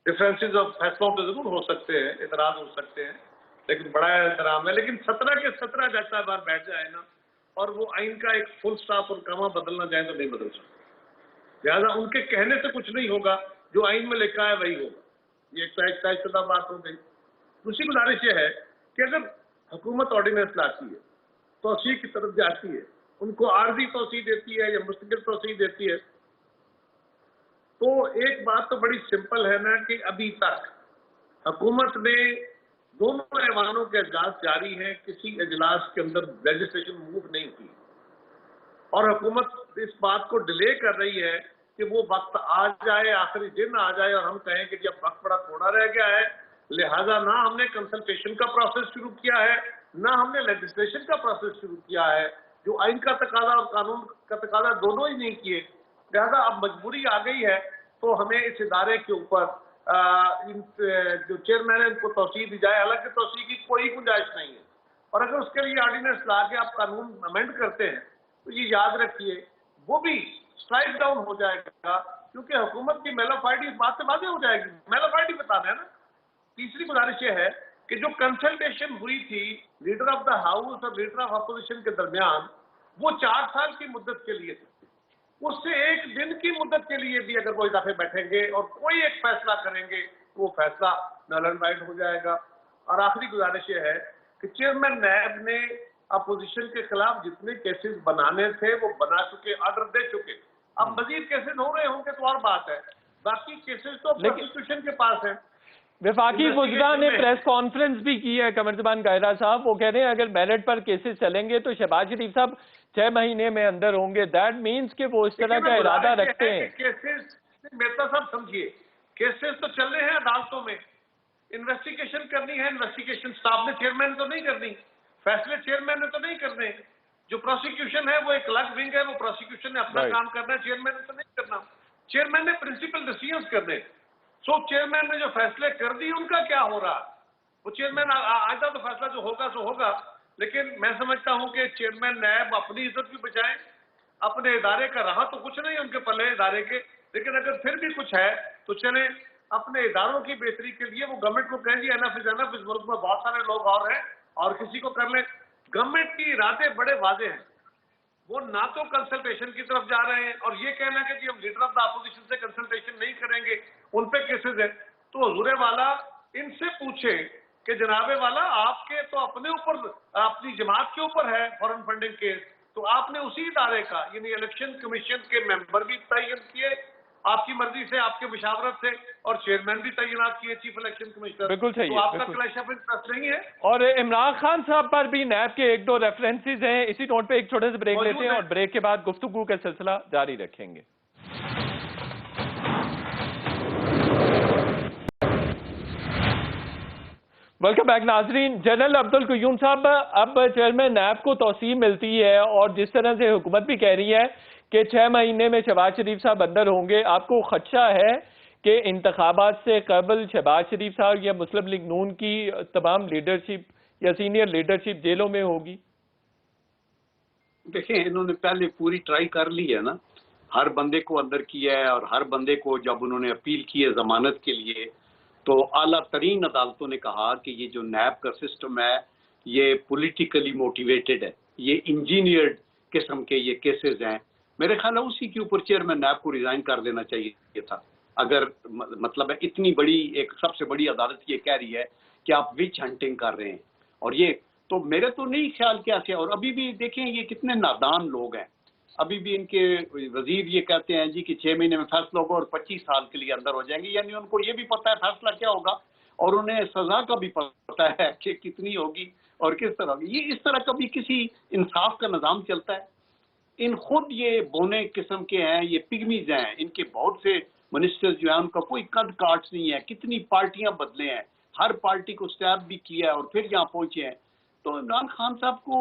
डिफरेंसेस ऑफ फैसलों पे जरूर हो सकते हैं, इतराज हो सकते हैं, लेकिन बड़ा एहतराम है। लेकिन 17 के 17 जज साहबान बैठ जाए ना, और वो आइन का एक फुल स्टॉप और कमा बदलना चाहे तो नहीं बदल सकते। लिहाजा उनके कहने से कुछ नहीं होगा, जो आइन में लिखा है वही होगा। ये एक तयशुदा बात हो गई। दूसरी गुजारिश ये है कि अगर हुकूमत ऑर्डिनेंस लाती है, तोसीह की तरफ जाती है, उनको आर्जी तोसीह देती है या मुस्तकिल तोसीह देती है, तो एक बात तो बड़ी सिंपल है ना कि अभी तक हुकूमत ने दोनों ऐवानों के इजलास जारी हैं, किसी इजलास के अंदर लेजिस्लेशन मूव नहीं की, और हुकूमत इस बात को डिले कर रही है कि वो वक्त आ जाए, आखिरी दिन आ जाए और हम कहें कि जब वक्त बड़ा थोड़ा रह गया है, लिहाजा ना हमने कंसल्टेशन का प्रोसेस शुरू किया है, ना हमने लेजिस्लेशन का प्रोसेस शुरू किया है, जो आइन का तकाजा और कानून का तकाजा दोनों ही नहीं किए। लिहाजा अब मजबूरी आ गई है, तो हमें इस इदारे के ऊपर जो चेयरमैन है उनको तौसीह दी जाए। हालांकि तौसीह की कोई गुंजाइश नहीं है, और अगर उसके लिए ऑर्डिनेंस ला के आप कानून अमेंड करते हैं तो ये याद रखिए वो भी स्ट्राइक डाउन हो जाएगा, क्योंकि हुकूमत की मेलाफाइडी इस बात से वाज़ेह हो जाएगी। मेलाफाइडी बताना है ना। तीसरी गुजारिश ये है कि जो कंसल्टेशन हुई थी लीडर ऑफ द हाउस और लीडर ऑफ अपोजिशन के दरमियान, वो 4 साल की मुद्दत के लिए थी। उससे एक दिन की मुद्दत के लिए भी अगर कोई दफे बैठेंगे और कोई एक फैसला करेंगे तो वो फैसला नल एंड वाइड हो जाएगा। और आखिरी गुजारिश ये है कि चेयरमैन नैब ने अपोजिशन के खिलाफ जितने केसेस बनाने थे वो बना चुके, ऑर्डर दे चुके। अब मजीद केसेस हो रहे होंगे तो और बात है, बाकी केसेस तो प्रोसिक्यूशन के पास है। वफाकी वज़ीर ने प्रेस कॉन्फ्रेंस भी की है कमरजमान कायदा साहब, वो कह रहे हैं अगर मेरिट पर केसेस चलेंगे तो शहबाज शरीफ साहब 6 महीने में अंदर होंगे। दैट मीन्स कि वो इस तरह का इरादा रखते हैं। केसेस मेहता साहब समझिए, केसेस तो चल रहे हैं अदालतों में, इन्वेस्टिगेशन करनी है, इन्वेस्टिगेशन स्टाफ ने, चेयरमैन तो नहीं करनी, फैसले चेयरमैन ने तो नहीं करने। जो प्रोसिक्यूशन है वो एक अलग विंग है, वो प्रोसिक्यूशन ने अपना काम करना है, चेयरमैन ने तो नहीं करना। चेयरमैन ने प्रिंसिपल डिसीजंस करने। सो चेयरमैन ने जो फैसले कर दिए उनका क्या हो रहा, वो चेयरमैन आइंदा तो फैसला जो होगा सो होगा। लेकिन मैं समझता हूं कि चेयरमैन नैब अपनी इज्जत भी बचाएं, अपने इदारे का रहा तो कुछ नहीं उनके पल्ले इदारे के, लेकिन अगर फिर भी कुछ है तो चले अपने इदारों की बेहतरी के लिए वो गवर्नमेंट को कहें जी एनएफ इस मुल्क में बहुत सारे लोग और हैं और किसी को कर लें। गवर्नमेंट की इरादे बड़े वाजे हैं, वो ना तो कंसल्टेशन की तरफ जा रहे हैं, और ये कहना है कि हम लीडर ऑफ द अपोजिशन से कंसल्टेशन नहीं करेंगे, उन पे केसेस है। तो हुजूरे वाला इनसे पूछे कि जनाबे वाला आपके तो अपने ऊपर, अपनी जमात के ऊपर है फॉरेन फंडिंग केस, तो आपने उसी इदारे का यानी इलेक्शन कमीशन के मेंबर भी तयन किए आपकी मर्जी से, आपके मुशावरत से, और चेयरमैन भी तैनात किए चीफ इलेक्शन कमिश्नर। बिल्कुल सही तो है, आपका क्लैश ऑफ इंटरेस्ट नहीं है। और इमरान खान साहब पर भी नैब के 1-2 रेफरेंसेस हैं। इसी नोट पे एक छोटे से ब्रेक लेते हैं और ब्रेक के बाद गुफ्तगू का सिलसिला जारी रखेंगे। वेलकम बैक नाजरीन। जनरल अब्दुल क़य्यूम साहब, अब चेयरमैन नैब को तौसीह मिलती है और जिस तरह से हुकूमत भी कह रही है कि 6 महीने में शहबाज शरीफ साहब अंदर होंगे, आपको खदशा है कि इंतखाबात से कबल शहबाज शरीफ साहब या मुस्लिम लीग नून की तमाम लीडरशिप या सीनियर लीडरशिप जेलों में होगी? देखिए, इन्होंने पहले पूरी ट्राई कर ली है ना, हर बंदे को अंदर किया है, और हर बंदे को जब उन्होंने अपील की है जमानत के लिए तो आला तरीन अदालतों ने कहा कि ये जो नैब का सिस्टम है ये पॉलिटिकली मोटिवेटेड है, ये इंजीनियर्ड किस्म के ये केसेस हैं। मेरे ख्याल है उसी के ऊपर चेयरमैन नैब को रिजाइन कर देना चाहिए था। अगर मतलब है इतनी बड़ी एक सबसे बड़ी अदालत ये कह रही है कि आप विच हंटिंग कर रहे हैं, और ये तो मेरे तो नहीं ख्याल क्या से। और अभी भी देखें ये कितने नादान लोग हैं, अभी भी इनके वजीर ये कहते हैं जी कि 6 महीने में फैसला होगा और 25 साल के लिए अंदर हो जाएंगे, यानी उनको ये भी पता है फैसला क्या होगा और उन्हें सजा का भी पता है कि कितनी होगी और किस तरह होगी। ये इस तरह कभी किसी इंसाफ का निज़ाम चलता है? इन खुद ये बोने किस्म के हैं, ये पिगमीज हैं, इनके बहुत से मिनिस्टर्स जो हैं उनका कोई कद काट नहीं है, कितनी पार्टियां बदले हैं, हर पार्टी को स्टैब भी किया है और फिर यहाँ पहुंचे हैं। तो इमरान खान साहब को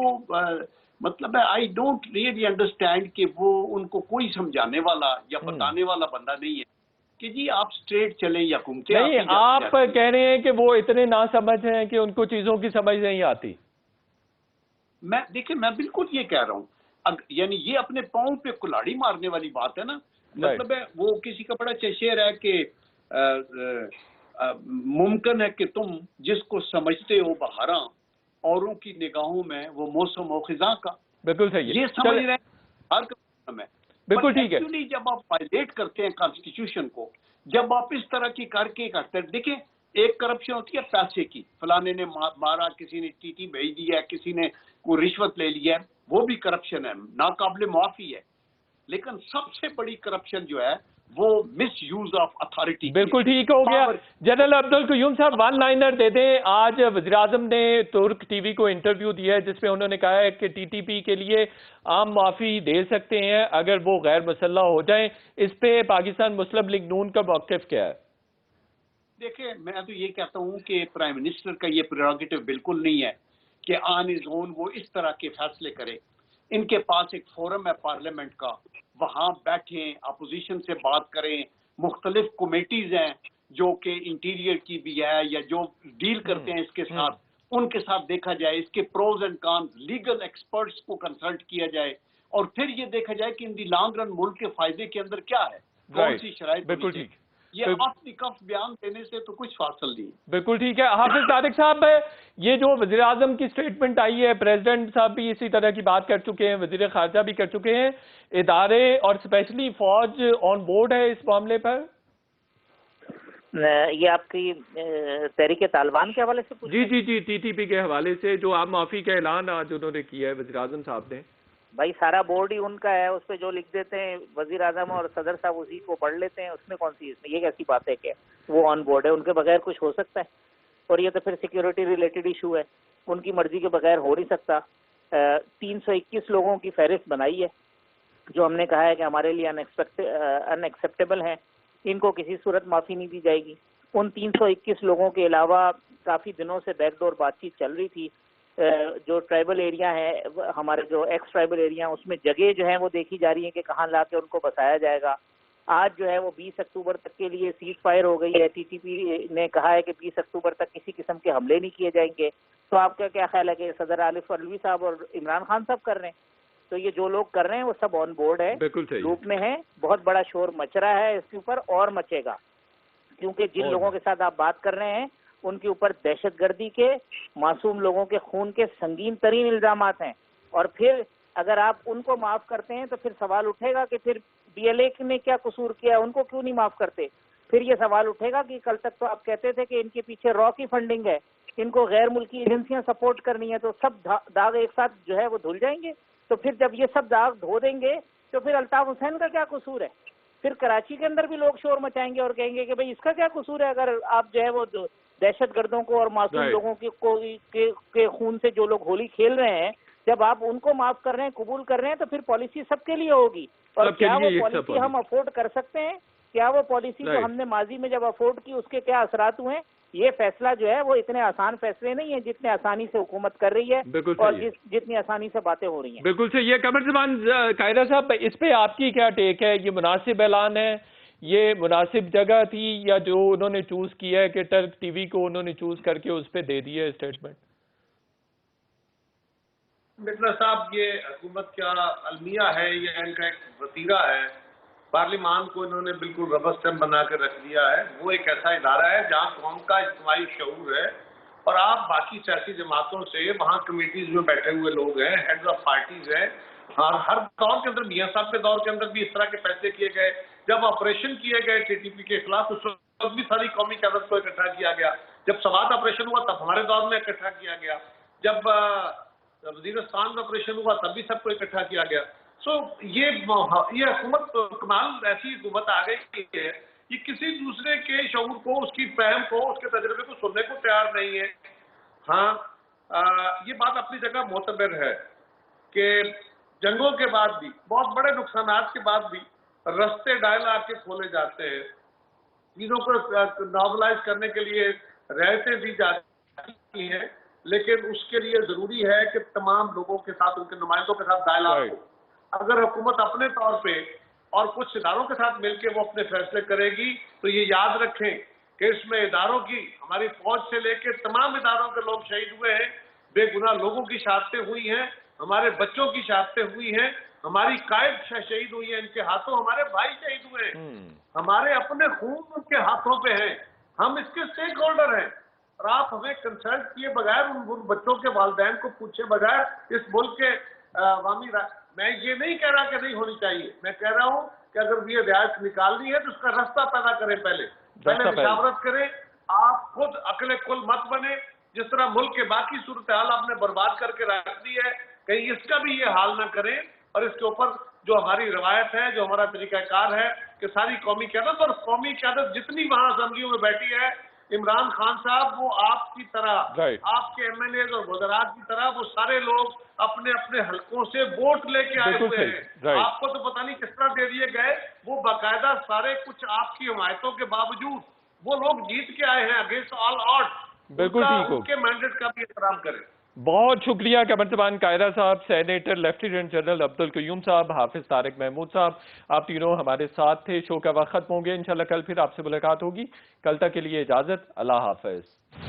मतलब है आई डोंट रियली अंडरस्टैंड कि वो उनको कोई समझाने वाला या बताने वाला बंदा नहीं है कि जी आप स्ट्रेट चले या घूमते नहीं, आप कह रहे हैं कि वो इतने ना समझ हैं कि उनको चीजों की समझ नहीं आती। देखिए मैं बिल्कुल ये कह रहा हूँ, यानी ये अपने पाँव पे कुल्हाड़ी मारने वाली बात है ना। मतलब है वो किसी का बड़ा शेर है कि मुमकिन है कि तुम जिसको समझते हो बहारा औरों की निगाहों में वो मौसम और खिजा का। बिल्कुल सही है, ये समझ रहे हैं हर काम है। बिल्कुल ठीक है। एक्चुअली जब आप वायलेट करते हैं कॉन्स्टिट्यूशन को, जब आप इस तरह की करके करते हैं, देखिए एक करप्शन होती है पैसे की, फलाने ने मारा, किसी ने टीटी भेज दिया है, किसी ने कोई रिश्वत ले लिया है, वो भी करप्शन है, नाकाबिले माफी है। लेकिन सबसे बड़ी करप्शन जो है वो मिस यूज ऑफ अथॉरिटी। बिल्कुल ठीक हो गया। जनरल अब्दुल क़य्यूम साहब, वन लाइनर दे दें। आज वज़ीर-ए-आज़म ने तुर्क टीवी को इंटरव्यू दिया है जिसमें उन्होंने कहा है कि टीटीपी के लिए आम माफी दे सकते हैं अगर वो गैर मुसल्लह हो जाएं। इस पे पाकिस्तान मुस्लिम लीग नून का मौक़िफ़ क्या है? देखिए मैं तो ये कहता हूँ कि प्राइम मिनिस्टर का ये प्रेरोगेटिव बिल्कुल नहीं है कि ऑन हिज ओन वो इस तरह के फैसले करे। इनके पास एक फोरम है पार्लियामेंट का, वहां बैठें, अपोजिशन से बात करें, मुख्तलिफ कमेटीज हैं जो कि इंटीरियर की भी है या जो डील करते हैं इसके साथ, उनके साथ देखा जाए, इसके pros and cons, legal experts को कंसल्ट किया जाए और फिर ये देखा जाए कि इन दी लॉन्ग रन मुल्क के फायदे के अंदर क्या है, कौन सी शराइत। बिल्कुल ठीक। ये ऑफ द कफ बयान देने से तो कुछ हासिल नहीं। बिल्कुल ठीक है। हाफिज तारिक साहब, ये जो वज़ीर आज़म की स्टेटमेंट आई है, प्रेसिडेंट साहब भी इसी तरह की बात कर चुके हैं, वज़ीर खारजा भी कर चुके हैं, इदारे और स्पेशली फौज ऑन बोर्ड है इस मामले पर? ये आपकी तहरीक तालिबान के हवाले से पूछ? जी, टीटीपी के हवाले से जो आम माफी का ऐलान आज उन्होंने किया है वज़ीर आज़म साहब ने। भाई सारा बोर्ड ही उनका है, उस पर जो लिख देते हैं वजीर आजम और सदर साहब उसी को पढ़ लेते हैं, उसमें कौन सी, इसमें ये कैसी बात है कि वो ऑन बोर्ड है, उनके बगैर कुछ हो सकता है? और ये तो फिर सिक्योरिटी रिलेटेड इशू है, उनकी मर्जी के बगैर हो नहीं सकता। 321 लोगों की फहरिस्त बनाई है जो हमने कहा है कि हमारे लिए अनएक्सेप्टेबल हैं, इनको किसी सूरत माफ़ी नहीं दी जाएगी। उन 321 लोगों के अलावा काफ़ी दिनों से बैकडोर बातचीत चल रही थी, जो ट्राइबल एरिया है, हमारे जो एक्स ट्राइबल एरिया, उसमें जगह जो है वो देखी जा रही है कि कहाँ ला के उनको बसाया जाएगा। आज जो है वो 20 अक्टूबर तक के लिए सीज फायर हो गई है, टीटीपी ने कहा है कि 20 अक्टूबर तक किसी किस्म के हमले नहीं किए जाएंगे। तो आपका क्या ख्याल है कि सदर आरिफ अलवी साहब और इमरान खान साहब कर रहे हैं? तो ये जो लोग कर रहे हैं वो सब ऑन बोर्ड है, लूप में है, बहुत बड़ा शोर मच रहा है इसके ऊपर और मचेगा, क्योंकि जिन लोगों के साथ आप बात कर रहे हैं उनके ऊपर दहशतगर्दी के, मासूम लोगों के खून के संगीन तरीन इल्जामात हैं। और फिर अगर आप उनको माफ करते हैं तो फिर सवाल उठेगा कि फिर डीएलए ने क्या कसूर किया, उनको क्यों नहीं माफ करते? फिर ये सवाल उठेगा कि कल तक तो आप कहते थे कि इनके पीछे रॉ की फंडिंग है, इनको गैर मुल्की एजेंसियां सपोर्ट करनी है, तो सब दाग एक साथ जो है वो धुल जाएंगे। तो फिर जब ये सब दाग धो देंगे तो फिर अल्ताफ हुसैन का क्या कसूर है? फिर कराची के अंदर भी लोग शोर मचाएंगे और कहेंगे कि भाई इसका क्या कसूर है, अगर आप जो है वो दहशतगर्दों को और मासूम लोगों के खून से जो लोग होली खेल रहे हैं, जब आप उनको माफ कर रहे हैं, कबूल कर रहे हैं, तो फिर पॉलिसी सबके लिए होगी। और क्या वो पॉलिसी हम अफोर्ड कर सकते हैं? क्या वो पॉलिसी जो हमने माजी में जब अफोर्ड की उसके क्या असरात हुए? ये फैसला जो है वो इतने आसान फैसले नहीं है जितने आसानी से हुकूमत कर रही है और जितनी आसानी से बातें हो रही हैं। बिल्कुल सही। ये कमर ज़मान कायरा साहब, इस पे आपकी क्या टेक है? ये मुनासिब ऐलान है, ये मुनासिब जगह थी, या जो उन्होंने चूज किया है कि टर्क टीवी को उन्होंने चूज करके उस पर दे दिया स्टेटमेंट? मिर्जा साहब, ये हुकूमत का अलमिया है, ये इनका एक वतीरा है। पार्लियामान को इन्होंने बिल्कुल रबर स्टैम्प बना कर रख दिया है। वो एक ऐसा इदारा है जहाँ कौम का इज्तिमाई शऊर है, और आप बाकी सियासी जमातों से वहाँ कमेटीज में बैठे हुए लोग हैं, हेड्स ऑफ पार्टीज हैं। हर दौर के अंदर, मियाँ साहब के दौर के अंदर भी इस तरह के फैसले किए गए। जब ऑपरेशन किए गए टीटीपी के खिलाफ, उस वक्त भी सारी कौमी क़यादत को इकट्ठा किया गया। जब सवात ऑपरेशन हुआ तब हमारे दौर में इकट्ठा किया गया। जब वज़ीरिस्तान में ऑपरेशन हुआ तब भी सबको इकट्ठा किया गया। सो ये हुकूमत कमाल ऐसी हुकूमत आ गई है, ये किसी दूसरे के शऊर को, उसकी फहम को, उसके तजर्बे को सुनने को तैयार नहीं है। हाँ, ये बात अपनी जगह मोतबर है कि जंगों के बाद भी, बहुत बड़े नुकसानात के बाद भी रास्ते डायलॉग के खोले जाते हैं, चीज़ों को नॉर्मलाइज करने के लिए रियायतें दी जाती हैं, لیکن اس کے لیے ضروری ہے کہ تمام لوگوں کے ساتھ، ان کے نمائندوں کے ساتھ ڈائلاگ ہو۔ اگر حکومت اپنے طور پہ اور کچھ اداروں کے ساتھ مل کے وہ اپنے فیصلے کرے گی تو یہ یاد رکھیں کہ اس میں اداروں کی، ہماری فوج سے لے کے تمام اداروں کے لوگ شہید ہوئے ہیں، بے گناہ لوگوں کی شہادتیں ہوئی ہیں، ہمارے بچوں کی شہادتیں ہوئی ہیں، ہماری قائد شہید ہوئی ہیں، ان کے ہاتھوں ہمارے بھائی شہید ہوئے ہیں، ہمارے اپنے خون ان کے ہاتھوں پہ ہیں، ہم اس کے اسٹیک ہولڈر ہیں، اور آپ ہمیں کنسلٹ کیے بغیر ان بچوں کے والدین کو پوچھے بغیر اس ملک کے عوامی میں یہ نہیں کہہ رہا کہ نہیں ہونی چاہیے، میں کہہ رہا ہوں کہ اگر یہ رعایت نکالنی ہے تو اس کا راستہ پیدا کریں، پہلے مشاورت کریں، آپ خود عقل کل مت بنے، جس طرح ملک کے باقی صورتحال آپ نے برباد کر کے رکھ دی ہے، کہیں اس کا بھی یہ حال نہ کریں، اور اس کے اوپر جو ہماری روایت ہے، جو ہمارا طریقہ کار ہے کہ ساری قومی قیادت، اور قومی قیادت جتنی وہاں اسمبلیوں میں بیٹھی ہے، عمران خان صاحب وہ آپ کی طرح، آپ کے ایم ایل اے اور وزرات کی طرح وہ سارے لوگ اپنے اپنے حلقوں سے ووٹ لے کے آئے ہوئے ہیں، آپ کو تو پتہ نہیں کس طرح دے دیے گئے، وہ باقاعدہ سارے کچھ آپ کی حمایتوں کے باوجود وہ لوگ جیت کے آئے ہیں اگینسٹ آل آڈ، بالکل ٹھیک ہو، ان کے مینڈیٹ کا بھی احترام کریں۔ بہت شکریہ قمر زمان قاہرہ صاحب، سینیٹر لیفٹیننٹ جنرل عبدالقیوم صاحب، حافظ طارق محمود صاحب، آپ تینوں ہمارے ساتھ تھے۔ شو کا وقت ختم ہو گیا، انشاءاللہ کل پھر آپ سے ملاقات ہوگی، کل تک کے لیے اجازت، اللہ حافظ۔